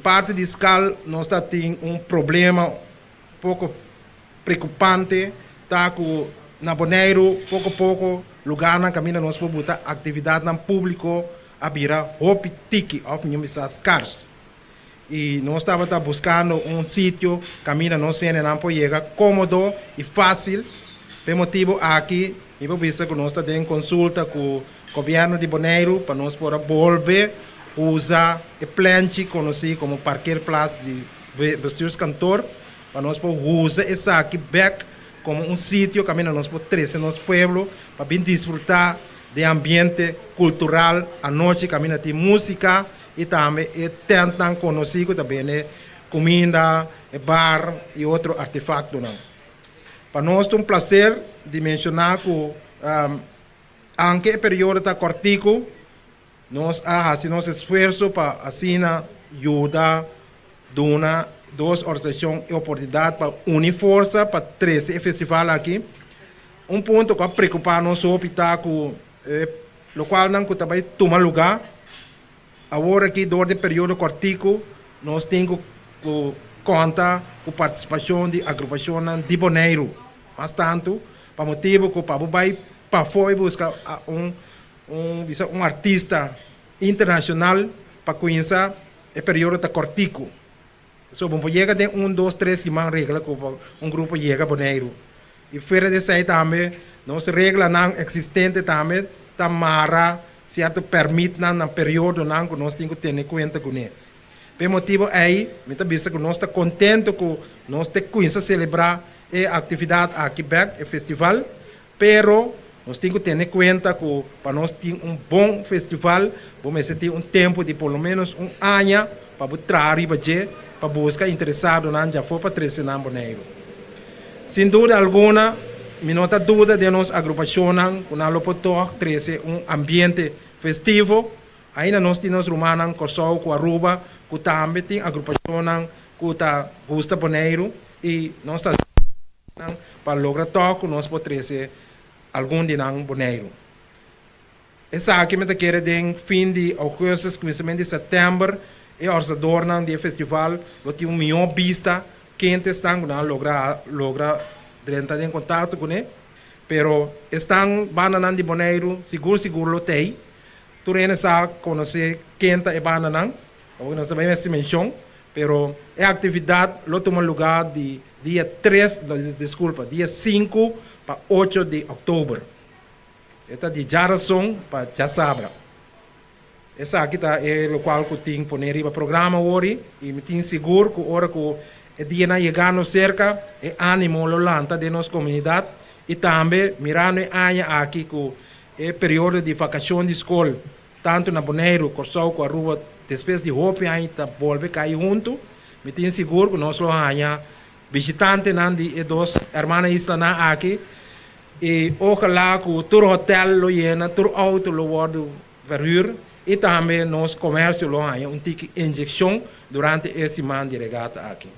Parte de escala, nós temos um problema um pouco preocupante, tá com na Bonaire, pouco a pouco, lugar na caminho nós podemos botar atividade no público, a vira hope tiki, of minhas cars. E nós estávamos buscando um sítio, caminho nós não chega cômodo e fácil, por motivo aqui, e por isso que nós estamos em consulta com o governo de Bonaire, para nós poder volver usar o planche conhecido como parqueiro place de vestir cantor, para nós poder usar essa aqui back como um sítio que nós podemos trazer nosso pueblo para bem desfrutar de ambiente cultural à noite, que tem música e também tentam conhecer também comida, bar e outro artefacto. Para nós é um prazer de mencionar que anche o período está cortico, nós fazemos esforço para ajudar duas organizações e oportunidade para unir força para trazer o festival aqui. Um ponto que preocupa nós é que o qual não também toma lugar. Agora aqui, durante o período cortico, nós temos que contar com a participação de agrupações de Bonaire. Mas tanto, para motivo que para fora buscar um artista internacional para conhecer o período cortico. So, bom, chega de 1, 2, 3 semanas regra que um grupo chega a Bonaire. E fora desse aí também, nossa regra não existente também, tamara, certo, permite no período não que nós temos que ter em conta com ele. Por motivo aí, muitas vezes que nós estamos contentes que nós temos que celebrar a atividade aqui, o festival, pero nós temos que ter em conta que para nós ter um bom festival, vamos ter um tempo de pelo menos um ano para trazer para buscar interessado já for para trazer na Bonaire. Sem dúvida alguma, não há dúvida de nós agrupação que não pode trazer um ambiente festivo. Ainda nós temos romanos Corsol, com Aruba, que também tem agrupação que gosta Bonaire e nós estamos para lograr toque, nós podemos trazer algum de nós Bonaire. Essa aqui me quer de fim de agosto, começamento de setembro, e o organizador do festival tem melhor vista, quem está logra entrar em contato com ele, pero estão banana de Bonaire, seguro lo tem. Tu ainda sabe conhecer quem está banana, não sabemos essa menção, pero a atividade lo toma lugar de dia 5 para 8 de outubro. Esta de Jarason para Jasabra. Essa aqui é o qual eu tenho que pôr o programa hoje e me tenho seguro que hora que o dia não chegando cerca é ânimo lanta de nossa comunidade e também mirando aqui que é período de vacação de escola tanto na Bonaire, Corsol, com a Rua, depois de roupa ainda volve cair junto, me tenho seguro que nós vamos visitante de duas irmãs islas aqui e ojalá que o tour hotel lo llena, tour auto lo guardo verhuur e também nosso comércio lo há um tique injeção durante esse semana de regata aqui.